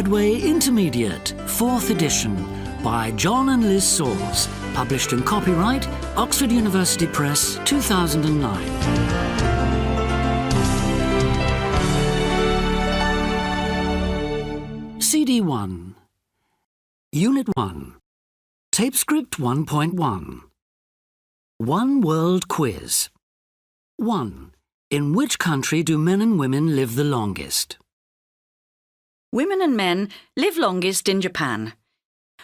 Headway Intermediate, 4th edition, by John and Liz Saws, published in copyright, Oxford University Press, 2009. CD1. Unit 1. Tape script 1.1. One World Quiz. 1. In which country do men and women live the longest? Women and men live longest in Japan.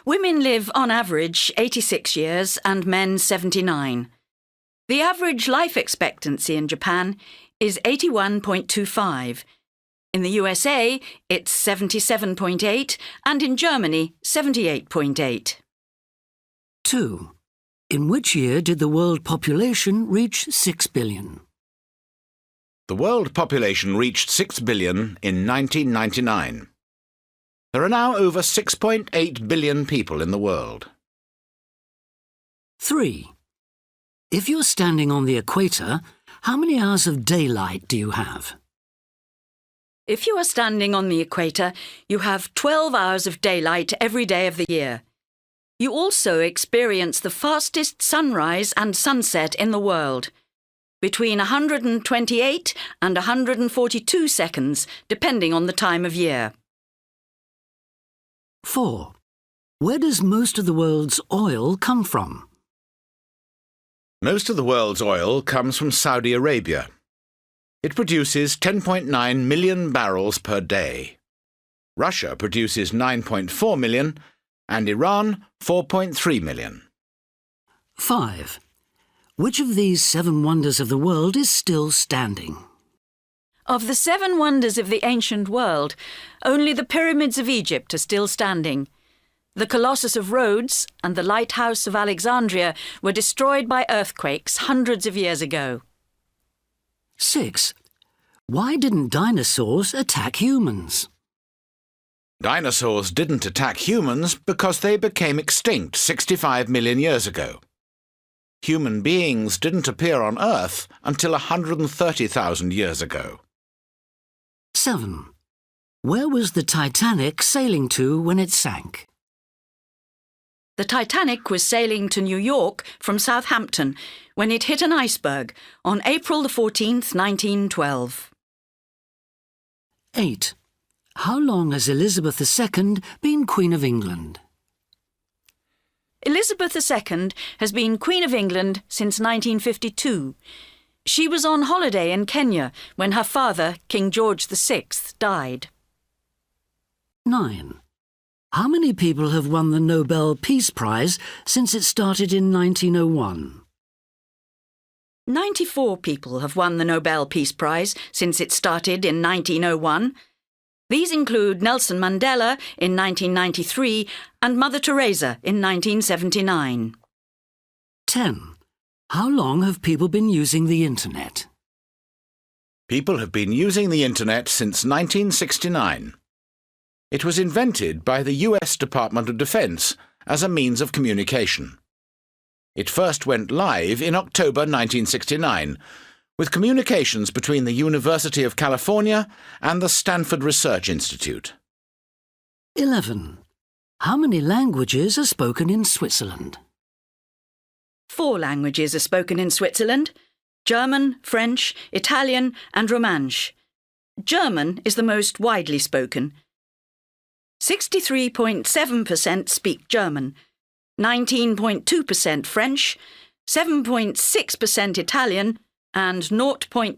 Women live on average 86 years and men 79. The average life expectancy in Japan is 81.25. In the USA, it's 77.8 and in Germany, 78.8. 2. In which year did the world population reach 6 billion? The world population reached 6 billion in 1999. There are now over 6.8 billion people in the world. 3. If you're standing on the equator, how many hours of daylight do you have? If you are standing on the equator, you have 12 hours of daylight every day of the year. You also experience the fastest sunrise and sunset in the world, between 128 and 142 seconds, depending on the time of year. 4. Where does most of the world's oil come from? Most of the world's oil comes from Saudi Arabia. It produces 10.9 million barrels per day. Russia produces 9.4 million and Iran 4.3 million. 5. Which of these 7 wonders of the world is still standing? Of the 7 wonders of the ancient world, only the pyramids of Egypt are still standing. The Colossus of Rhodes and the Lighthouse of Alexandria were destroyed by earthquakes hundreds of years ago. 6. Why didn't dinosaurs attack humans? Dinosaurs didn't attack humans because they became extinct 65 million years ago. Human beings didn't appear on Earth until 130,000 years ago. 7. Where was the Titanic sailing to when it sank? The Titanic was sailing to New York from Southampton when it hit an iceberg on April the 14th, 1912. 8. How long has Elizabeth II been Queen of England? Elizabeth II has been Queen of England since 1952. She was on holiday in Kenya when her father, King George VI, died. 9. How many people have won the Nobel Peace Prize since it started in 1901? 94 people have won the Nobel Peace Prize since it started in 1901. These include Nelson Mandela in 1993 and Mother Teresa in 1979. 10. How long have people been using the Internet? People have been using the Internet since 1969. It was invented by the US Department of Defense as a means of communication. It first went live in October 1969, with communications between the University of California and the Stanford Research Institute. 11. How many languages are spoken in Switzerland? 4 languages are spoken in Switzerland: German, French, Italian and Romansh. German is the most widely spoken. 63.7% speak German, 19.2% French, 7.6% Italian and 0.6%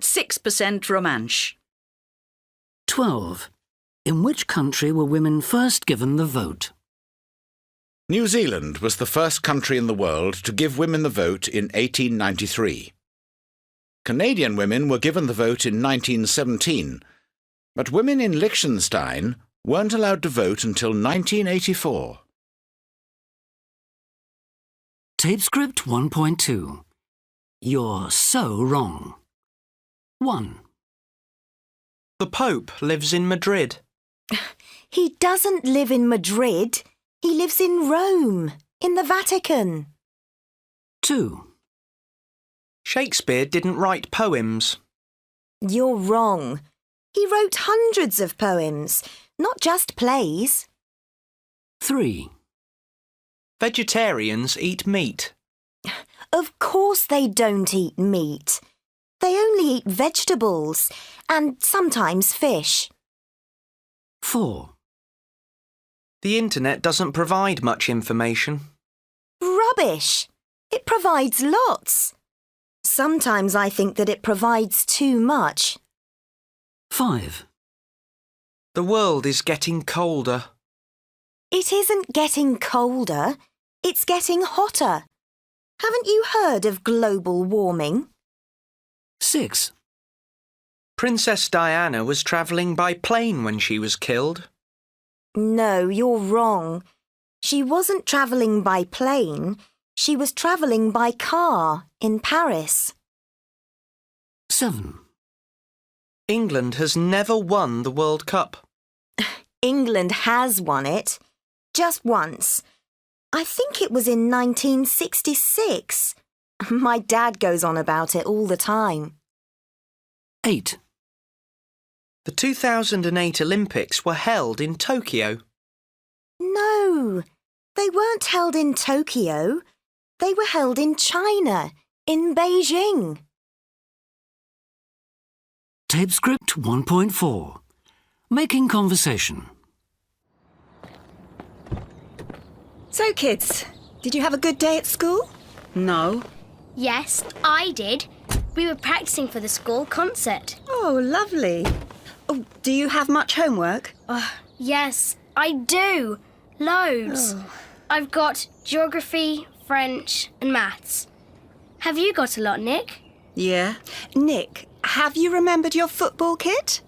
Romansh. 12. In which country were women first given the vote? New Zealand was the first country in the world to give women the vote in 1893. Canadian women were given the vote in 1917, but women in Liechtenstein weren't allowed to vote until 1984. Tape script 1.2. You're so wrong. 1. The Pope lives in Madrid. He doesn't live in Madrid. He lives in Rome, in the Vatican. 2. Shakespeare didn't write poems. You're wrong. He wrote hundreds of poems. not just plays. 3. Vegetarians eat meat. Of course they don't eat meat. They only eat vegetables and sometimes fish. 4. The internet doesn't provide much information. Rubbish! It provides lots. Sometimes I think that it provides too much. 5. The world is getting colder. It isn't getting colder, it's getting hotter. Haven't you heard of global warming? 6. Princess Diana was travelling by plane when she was killed. No, you're wrong. She wasn't travelling by plane. She was travelling by car in Paris. 7. England has never won the World Cup. England has won it. Just once. I think it was in 1966. My dad goes on about it all the time. 8. The 2008 Olympics were held in Tokyo. No, they weren't held in Tokyo. They were held in China, in Beijing. Tape script 1.4. Making conversation. So, kids, did you have a good day at school? No. Yes, I did. We were practicing for the school concert. Oh, lovely. Oh, do you have much homework? Yes, I do. Loads. I've got geography, French and maths. Have you got a lot, Nick? Yeah. Nick, have you remembered your football kit?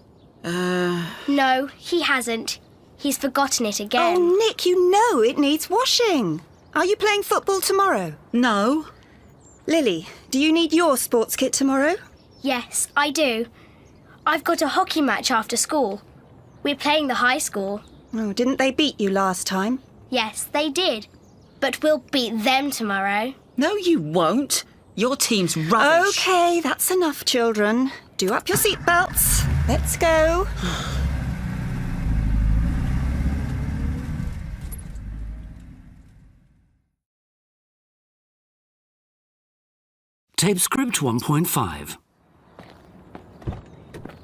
No, he hasn't. He's forgotten it again. Oh, Nick, you know it needs washing. Are you playing football tomorrow? No. Lily, do you need your sports kit tomorrow? Yes, I do. I've got a hockey match after school. We're playing the high school. Oh, didn't they beat you last time? Yes, they did. But we'll beat them tomorrow. No, you won't. Your team's rubbish. OK, that's enough, children. Do up your seatbelts. Let's go. Tape script 1.5.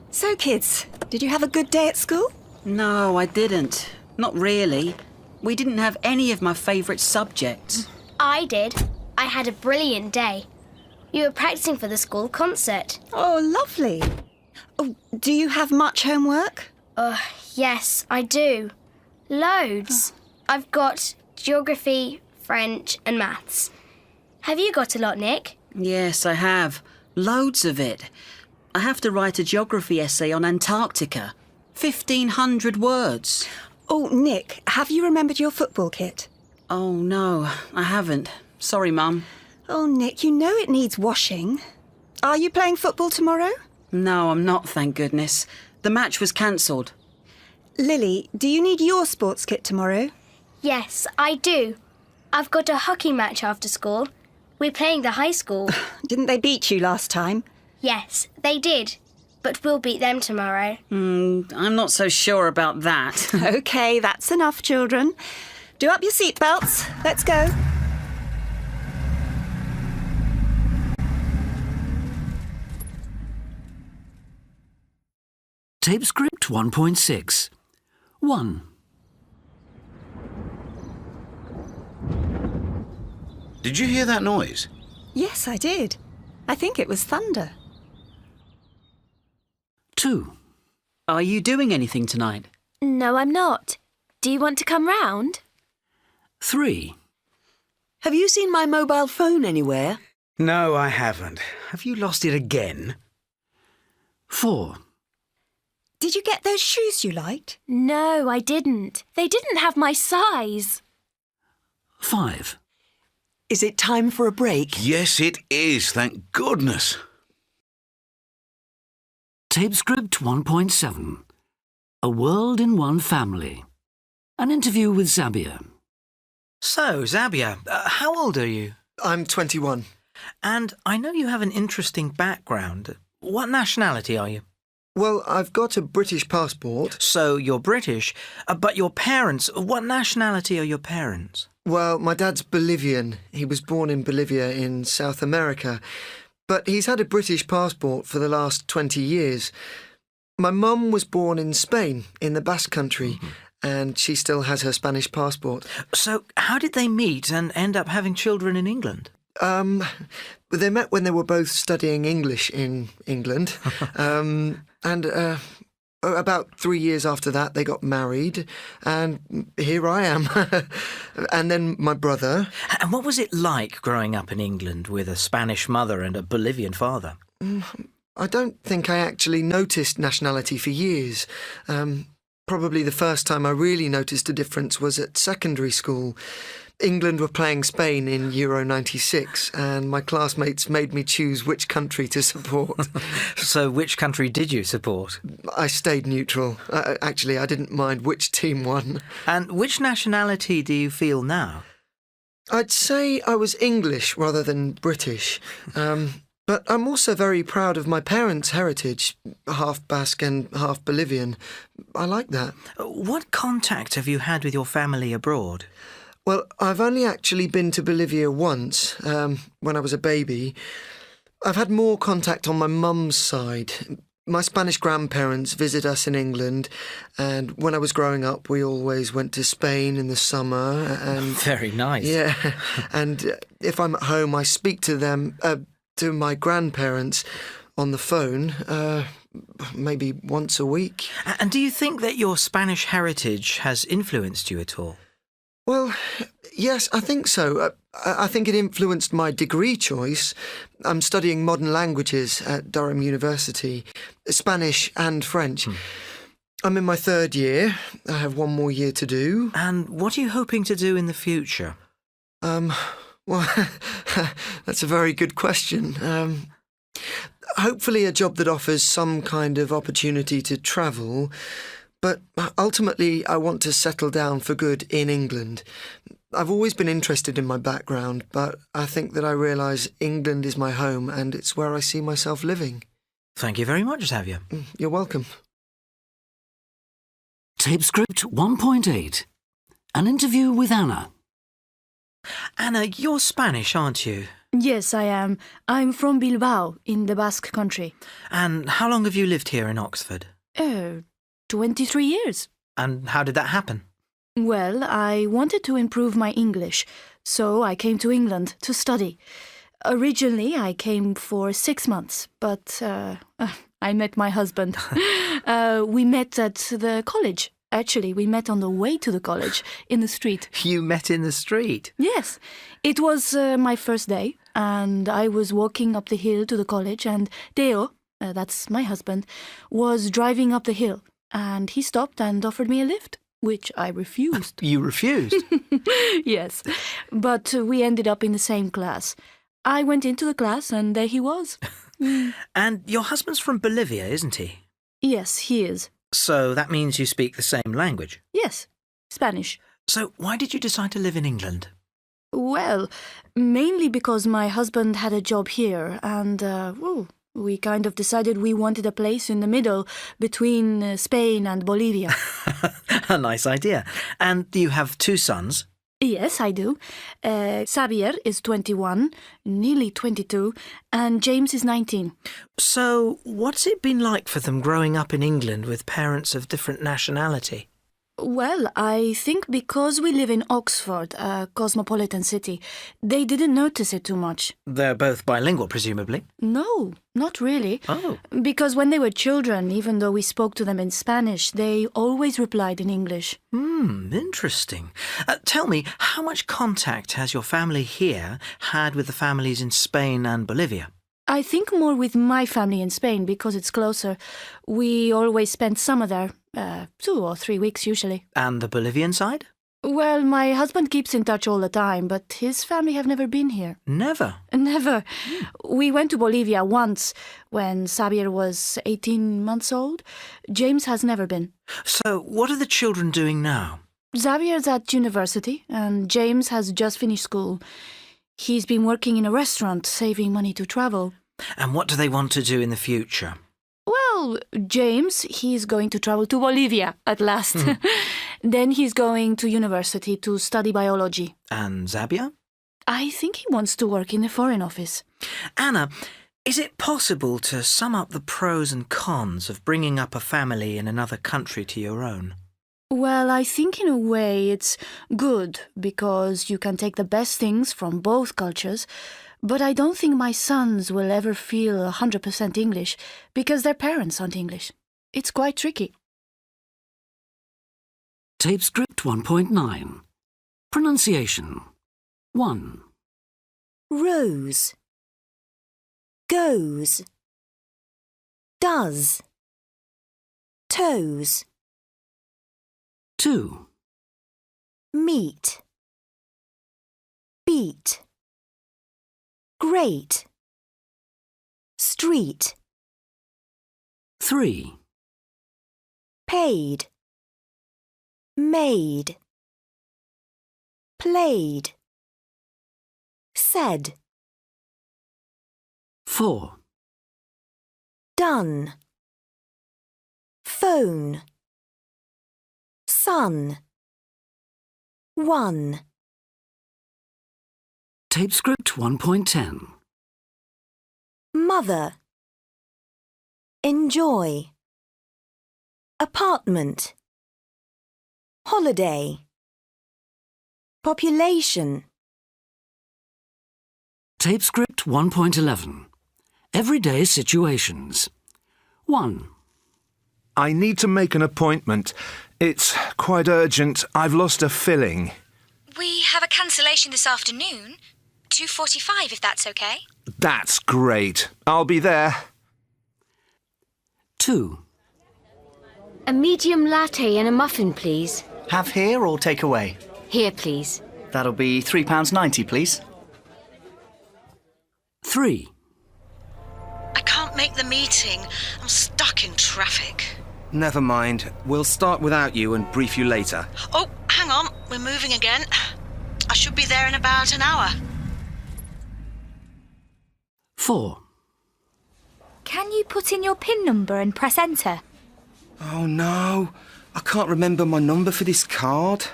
So, kids, did you have a good day at school? No, I didn't. Not really. We didn't have any of my favourite subjects. I did. I had a brilliant day. We were practicing for the school concert. Oh, lovely. Oh, do you have much homework? Yes, I do. Loads. I've got geography, French and maths. Have you got a lot, Nick? Yes, I have. Loads of it. I have to write a geography essay on Antarctica. 1,500 words. Oh, Nick, have you remembered your football kit? Oh, no, I haven't. Sorry, Mum. Oh, Nick, you know it needs washing. Are you playing football tomorrow? No, I'm not, thank goodness. The match was cancelled. Lily, do you need your sports kit tomorrow? Yes, I do. I've got a hockey match after school. We're playing the high school. Didn't they beat you last time? Yes, they did. But we'll beat them tomorrow. I'm not so sure about that. OK, that's enough, children. Do up your seatbelts. Let's go. Tape script 1.6. 1. Did you hear that noise? Yes, I did. I think it was thunder. 2. Are you doing anything tonight? No, I'm not. Do you want to come round? 3. Have you seen my mobile phone anywhere? No, I haven't. Have you lost it again? 4. Did you get those shoes you liked? No, I didn't. They didn't have my size. 5. Is it time for a break? Yes, it is, thank goodness. Tape script 1.7. A World in One Family. An interview with Zabia. So, Zabia, how old are you? I'm 21. And I know you have an interesting background. What nationality are you? Well, I've got a British passport. So you're British, but your parents, what nationality are your parents? Well, my dad's Bolivian. He was born in Bolivia in South America. But he's had a British passport for the last 20 years. My mum was born in Spain, in the Basque Country, and she still has her Spanish passport. So how did they meet and end up having children in England? They met when they were both studying English in England. About 3 years after that, they got married, and here I am. And then my brother. And what was it like growing up in England with a Spanish mother and a Bolivian father? I don't think I actually noticed nationality for years. Probably the first time I really noticed a difference was at secondary school. England were playing Spain in Euro 96, and my classmates made me choose which country to support. So which country did you support? I stayed neutral. Actually, I didn't mind which team won. And which nationality do you feel now? I'd say I was English rather than British. But I'm also very proud of my parents' heritage, half Basque and half Bolivian. I like that. What contact have you had with your family abroad? Well, I've only actually been to Bolivia once, when I was a baby. I've had more contact on my mum's side. My Spanish grandparents visit us in England, and when I was growing up, we always went to Spain in the summer. And Very nice. Yeah, and if I'm at home, I speak to them, to my grandparents on the phone, maybe once a week. And do you think that your Spanish heritage has influenced you at all? Well, yes, I think so. I think it influenced my degree choice. I'm studying modern languages at Durham University, Spanish and French. I'm in my third year. I have one more year to do. And what are you hoping to do in the future? Well, that's a very good question. Hopefully a job that offers some kind of opportunity to travel. But ultimately, I want to settle down for good in England. I've always been interested in my background, but I think that I realise England is my home and it's where I see myself living. Thank you very much, Xavier. You're welcome. Tape script 1.8. An interview with Anna. Anna, you're Spanish, aren't you? Yes, I am. I'm from Bilbao, in the Basque Country. And how long have you lived here in Oxford? 23 years. And how did that happen? Well, I wanted to improve my English, so I came to England to study. Originally, I came for 6 months, but I met my husband. We met at the college. Actually, we met on the way to the college, in the street. You met in the street? Yes. It was my first day, and I was walking up the hill to the college, and Theo, that's my husband, was driving up the hill, and he stopped and offered me a lift, which I refused. You refused? Yes, but we ended up in the same class. I went into the class, and there he was. And your husband's from Bolivia, isn't he? Yes, he is. So that means you speak the same language? Yes, Spanish. So why did you decide to live in England? Well, mainly because my husband had a job here, and we kind of decided we wanted a place in the middle between Spain and Bolivia. A nice idea. And do you have 2 sons? Yes, I do. Xavier is 21, nearly 22, and James is 19. So what's it been like for them growing up in England with parents of different nationality? Well, I think because we live in Oxford, a cosmopolitan city, they didn't notice it too much. They're both bilingual, presumably? No, not really. Oh. Because when they were children, even though we spoke to them in Spanish, they always replied in English. Interesting. Tell me, how much contact has your family here had with the families in Spain and Bolivia? I think more with my family in Spain because it's closer. We always spend summer there, 2 or 3 weeks usually. And the Bolivian side? Well, my husband keeps in touch all the time, but his family have never been here. Never? Never. We went to Bolivia once when Xavier was 18 months old. James has never been. So what are the children doing now? Xavier's at university and James has just finished school. He's been working in a restaurant, saving money to travel. And what do they want to do in the future? Well, Well, James, he's going to travel to Bolivia at last. Then he's going to university to study biology. And Zabia? I think he wants to work in the Foreign Office. Anna, is it possible to sum up the pros and cons of bringing up a family in another country to your own? Well, I think in a way it's good because you can take the best things from both cultures, but I don't think my sons will ever feel 100% English because their parents aren't English. It's quite tricky. Tape script 1.9. Pronunciation. 1. Rose. Goes. Does. Toes. 2. Meet. Beat. Great. Street. 3. Paid. Made. Played. Said. 4. Done. Phone. Sun. One. Tape script 1.10. Mother. Enjoy. Apartment. Holiday. Population. Tape script 1.11. Everyday situations. 1. I need to make an appointment. It's quite urgent. I've lost a filling. We have a cancellation this afternoon. 2:45, if that's okay. That's great. I'll be there. 2. A medium latte and a muffin, please. Have here or take away? Here, please. That'll be £3.90, please. 3. I can't make the meeting. I'm stuck in traffic. Never mind. We'll start without you and brief you later. Oh, hang on. We're moving again. I should be there in about an hour. 4. Can you put in your PIN number and press enter? Oh, no. I can't remember my number for this card.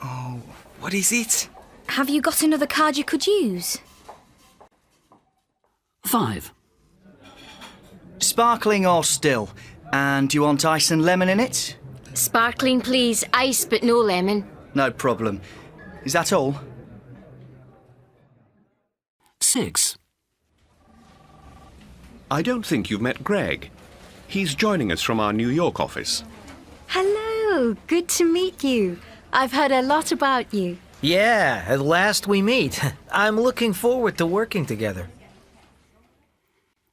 Oh, what is it? Have you got another card you could use? 5. Sparkling or still? And do you want ice and lemon in it? Sparkling, please. Ice, but no lemon. No problem. Is that all? 6. I don't think you've met Greg. He's joining us from our New York office. Hello, good to meet you. I've heard a lot about you. Yeah, at last we meet. I'm looking forward to working together.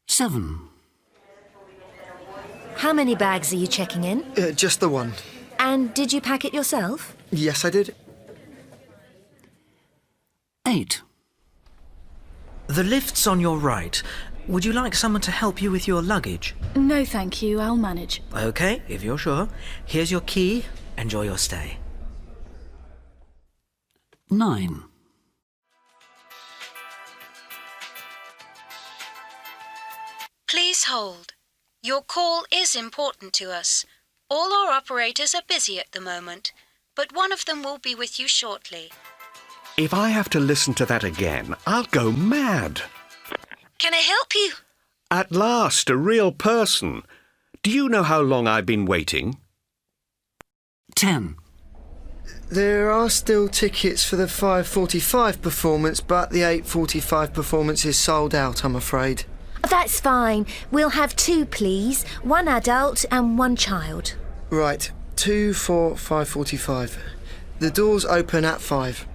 7. How many bags are you checking in? Just the one. And did you pack it yourself? Yes, I did. 8. The lift's on your right. Would you like someone to help you with your luggage? No, thank you. I'll manage. OK, if you're sure. Here's your key. Enjoy your stay. 9. Please hold. Your call is important to us. All our operators are busy at the moment, but one of them will be with you shortly. If I have to listen to that again, I'll go mad. Can I help you? At last, a real person. Do you know how long I've been waiting? 10. There are still tickets for the 5:45 performance, but the 8:45 performance is sold out, I'm afraid. That's fine. We'll have 2, please. 1 adult and 1 child. Right, 2 for 5:45. The doors open at 5.